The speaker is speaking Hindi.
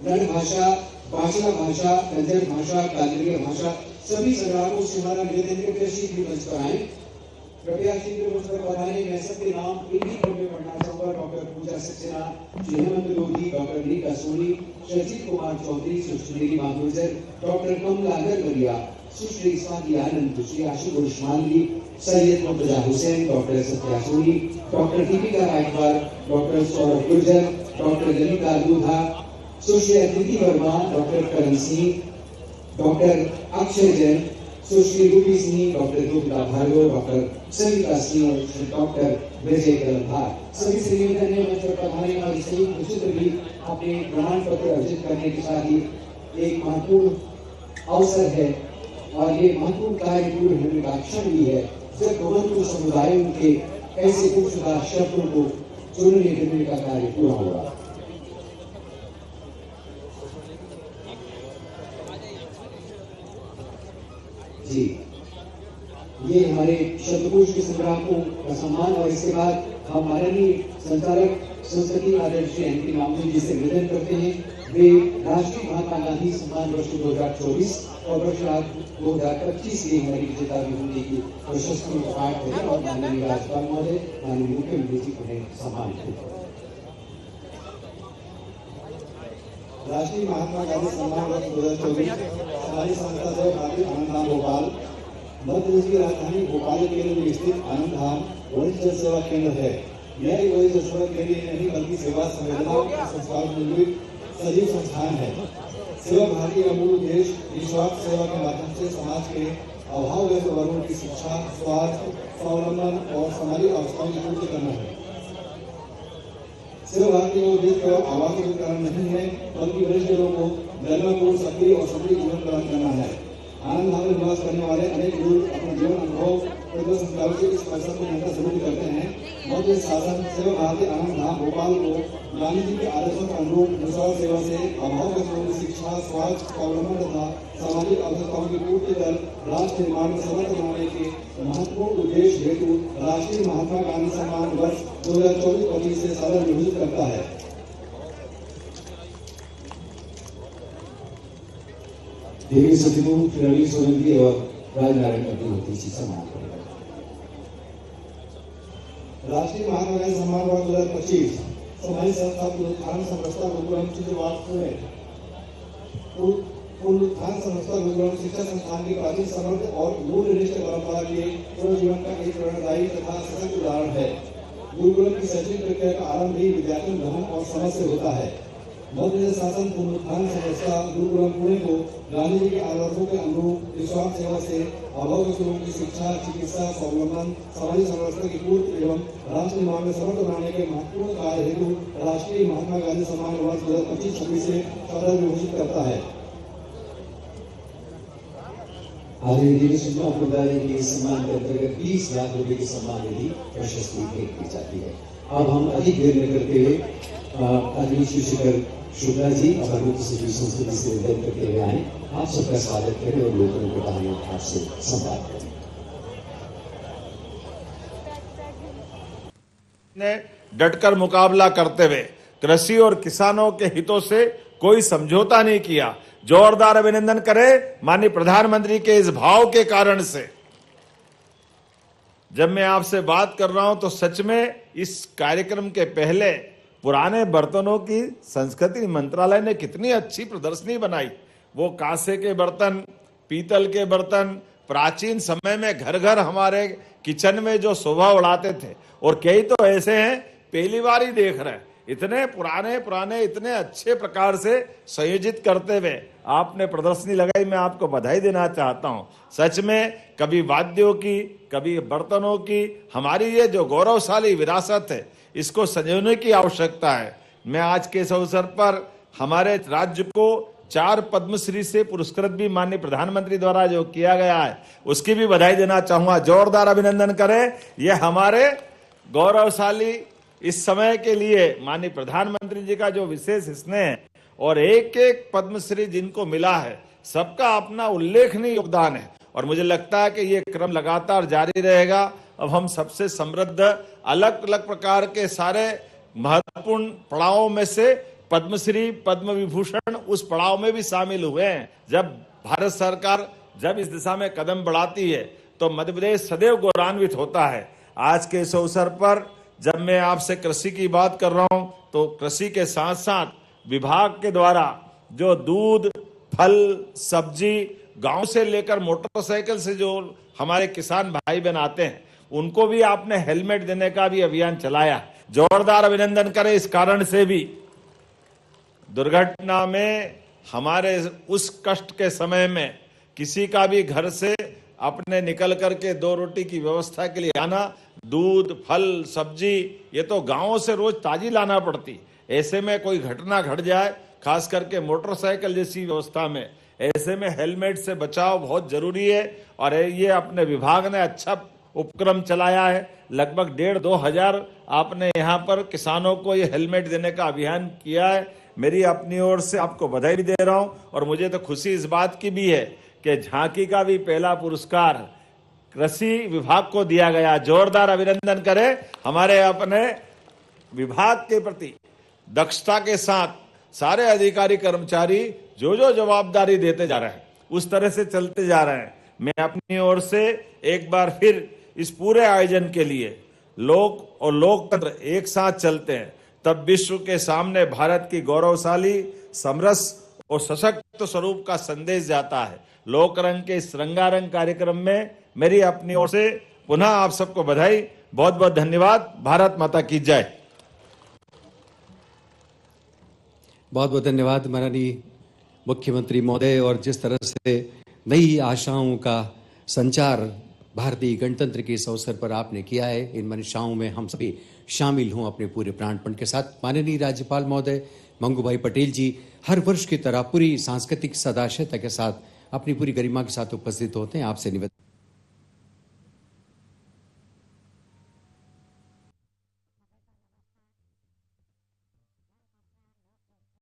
नर भाषा, भाषा भाषा, कंजर भाषा, कालजयी भाषा, सभी संग्रामों से हमारा निवेदन है कि शीघ्र मंच पर आए। कृपया शीघ्र मंच पर पधारें। मैं सबके नाम एक ही क्रम में पढ़ना चाहूंगा। Doctor Pooja Saxena, Shri Hemant Lodhi, doctor Nika Soni, Shashit Kumar Chaudhary, Sushri Madhurjar, doctor Kamla Gargaria, Sushri Swati Anand, Shri Ashutosh Malvi, Syed Murtaza Hussain, doctor Satya Soni, doctor Deepika Gaikwad, doctor Saurabh Gurjar, doctor Lalita Ludha, Sushri Aditi Verma, doctor Karan Singh, doctor Akshay Jain, Sushri Rupi Singh, doctor गोपिका भार्गव, डॉक्टर सविता सिंह और डॉक्टर विजय कलंधार। सभी से निवेदन है मंच पर पधारें और इस विचित्र भी अपने प्रमाण पत्र अर्जित करने के साथ ही एक महत्वपूर्ण अवसर है और ये महत्वपूर्ण कार्य पूर्ण होने का क्षण भी है जब गोवंतु समुदायों के ऐसे खूबसूरत शब्दों को चुनने फिरने का कार्य पूरा होगा। जी, ये हमारे शब्दकोश के संग्राहकों का सम्मान और इसके बाद हम माननीय संचालक संस्कृति आदर्श एनपी मामून जी से निवेदन करते हैं वे राष्ट्रीय महात्मा गांधी सम्मान वर्ष 2024 और वर्ष 2025 के हमारी विजेता विभूति की प्रशस्ति का पाठ करें और माननीय राज्यपाल महोदय, माननीय मुख्यमंत्री जी उन्हें सम्मानित करें। राष्ट्रीय महात्मा गांधी सम्मान वर्ष 2024 हमारी संस्था से भारतीय आनंद धाम भोपाल मध्य प्रदेश की राजधानी भोपाल केंद्र में स्थित आनंद धाम वरिष्ठ जन सेवा केंद्र है। यह एक वरिष्ठ जन सेवा केंद्र नहीं बल्कि सेवा संवेदना और संस्कार निर्मित सजीव संस्थान है। सेवा भारती का मूल उद्देश्य निस्वार्थ सेवा के माध्यम से समाज के अभावग्रस्त वर्गों की शिक्षा, स्वास्थ्य, स्वावलंबन और सामाजिक आवश्यकताओं की पूर्ति करना है। सेवा भारती का उद्देश्य केवल आवास का कारण नहीं है बल्कि वरिष्ठ लोगों को गरिमापूर्ण, सक्रिय और सक्रिय जीवन प्रदान करना है। आनंद धाम में निवास करने वाले अनेक लोग अपने जीवन अनुभव संस्कारों से इस परिसर को निरंतर जरूर करते हैं। मध्य शासन सेवा भारती आनंद धाम भोपाल को गांधी जी के आदर्शों के अनुरूप निस्वार्थ सेवा से अभावग्रस्त लोगों की शिक्षा, स्वास्थ्य, स्वावलंबन तथा सामाजिक आवश्यकताओं की पूर्ति कर राष्ट्र निर्माण में समर्थ बनाने के महत्वपूर्ण उद्देश्य हेतु राष्ट्रीय महात्मा गांधी सम्मान वर्ष 2024-25 से सादर नियोजित करता है। देवी सचिवों रवि सोलंकी और राजनारायण अग्निहोत्री जी सम्मान करेगा। राष्ट्रीय महात्मा गांधी सम्मान वर्ष 2025 समाज संस्था पुनरुत्थान संस्था गुरुकुलम चित्रवाट पुणे पुनरुत्थान संस्था गुरुकुलम शिक्षा संस्थान की प्राचीन समर्थ और मूल्यनिष्ठ परंपरा के पुनर्जीवन का एक प्रेरणादायी तथा सशक्त उदाहरण है। गुरुकुलम की शैक्षणिक प्रक्रिया का आरंभ भी विद्यार्थी धर्म और समझ से होता है। मध्य प्रदेश शासन पुनरुत्थान संस्था गुरुकुलम पुणे को गांधी जी के आदर्शों के अनुरूप निस्वार्थ सेवा से अभावग्रस्त लोगों की शिक्षा, चिकित्सा, स्वावलंबन, सामाजिक समरसता की पूर्ति एवं राष्ट्र निर्माण में समर्थ बनाने के महत्वपूर्ण कार्य हेतु राष्ट्रीय महात्मा गांधी सम्मान वर्ष 2025-26 से सादर घोषित करता है। आदरणीय देवी सूचना प्रदाय के सम्मान के अंतर्गत 20 लाख रुपए की सम्मान निधि प्रशस्ति भेंट की जाती है। अब हम अधिक देर न करते हुए आदरणीय श्री शिखर शुक्ला जी अपर मुख्य सचिव संस्कृति से निवेदन करते हुए आए। आप सबका स्वागत करें और लोगों को कहानी आपसे संवाद करें। ने डटकर मुकाबला करते हुए कृषि और किसानों के हितों से कोई समझौता नहीं किया। जोरदार अभिनंदन करें माननीय प्रधानमंत्री के इस भाव के कारण से। जब मैं आपसे बात कर रहा हूं तो सच में इस कार्यक्रम के पहले पुराने बर्तनों की संस्कृति मंत्रालय ने कितनी अच्छी प्रदर्शनी बनाई। वो कांसे के बर्तन, पीतल के बर्तन प्राचीन समय में घर घर हमारे किचन में जो शोभा उड़ाते थे, और कई तो ऐसे हैं पहली बार ही देख रहे हैं। इतने पुराने इतने अच्छे प्रकार से संयोजित करते हुए आपने प्रदर्शनी लगाई। मैं आपको बधाई देना चाहता हूं। सच में कभी वाद्यों की, कभी बर्तनों की, हमारी ये जो गौरवशाली विरासत है इसको संजोने की आवश्यकता है। मैं आज के इस अवसर पर हमारे राज्य को 4 पद्मश्री से पुरस्कृत भी माननीय प्रधानमंत्री द्वारा जो किया गया है उसकी भी बधाई देना चाहूंगा। जोरदार अभिनंदन करें। ये हमारे गौरवशाली इस समय के लिए माननीय प्रधानमंत्री जी का जो विशेष स्नेह है, और एक एक पद्मश्री जिनको मिला है सबका अपना उल्लेखनीय योगदान है, और मुझे लगता है कि ये क्रम लगातार जारी रहेगा। अब हम सबसे समृद्ध अलग अलग प्रकार के सारे महत्वपूर्ण पड़ावों में से पद्मश्री पद्म विभूषण उस पड़ाव में भी शामिल हुए हैं। जब भारत सरकार जब इस दिशा में कदम बढ़ाती है तो मध्य प्रदेश सदैव गौरवान्वित होता है। आज के इस अवसर पर जब मैं आपसे कृषि की बात कर रहा हूं तो कृषि के साथ साथ विभाग के द्वारा जो दूध, फल, सब्जी गांव से लेकर मोटरसाइकिल से जो हमारे किसान भाई बहन आते हैं उनको भी आपने हेलमेट देने का भी अभियान चलाया। जोरदार अभिनंदन करें। इस कारण से भी दुर्घटना में हमारे उस कष्ट के समय में किसी का भी घर से अपने निकल करके 2 रोटी की व्यवस्था के लिए आना, दूध, फल, सब्जी ये तो गांवों से रोज ताजी लाना पड़ती। ऐसे में कोई घटना घट जाए, खास करके मोटरसाइकिल जैसी व्यवस्था में, ऐसे में हेलमेट से बचाव बहुत जरूरी है। और ये अपने विभाग ने अच्छा उपक्रम चलाया है। लगभग 1,500-2 हजार आपने यहाँ पर किसानों को ये हेलमेट देने का अभियान किया है। मेरी अपनी ओर से आपको बधाई भी दे रहा हूँ। और मुझे तो खुशी इस बात की भी है कि झांकी का भी पहला पुरस्कार कृषि विभाग को दिया गया। जोरदार अभिनंदन करें हमारे अपने विभाग के प्रति। दक्षता के साथ सारे अधिकारी कर्मचारी जो जो जवाबदारी देते जा रहे हैं उस तरह से चलते जा रहे हैं। मैं अपनी ओर से एक बार फिर इस पूरे आयोजन के लिए लोक और लोकतंत्र एक साथ चलते हैं तब विश्व के सामने भारत की गौरवशाली, समरस और सशक्त स्वरूप का संदेश जाता है। लोक रंग के इस रंगारंग कार्यक्रम में मेरी अपनी ओर से पुनः आप सबको बधाई। बहुत बहुत धन्यवाद। भारत माता की जय। बहुत बहुत धन्यवाद माननीय मुख्यमंत्री महोदय। और जिस तरह से नई आशाओं का संचार भारतीय गणतंत्र के इस अवसर पर आपने किया है, इन मंशाओं में हम सभी शामिल हों अपने पूरे प्राणपण के साथ। माननीय राज्यपाल महोदय मंगूभाई पटेल जी हर वर्ष की तरह पूरी सांस्कृतिक सदाशयता के साथ अपनी पूरी गरिमा के साथ उपस्थित होते हैं। आपसे निवेदन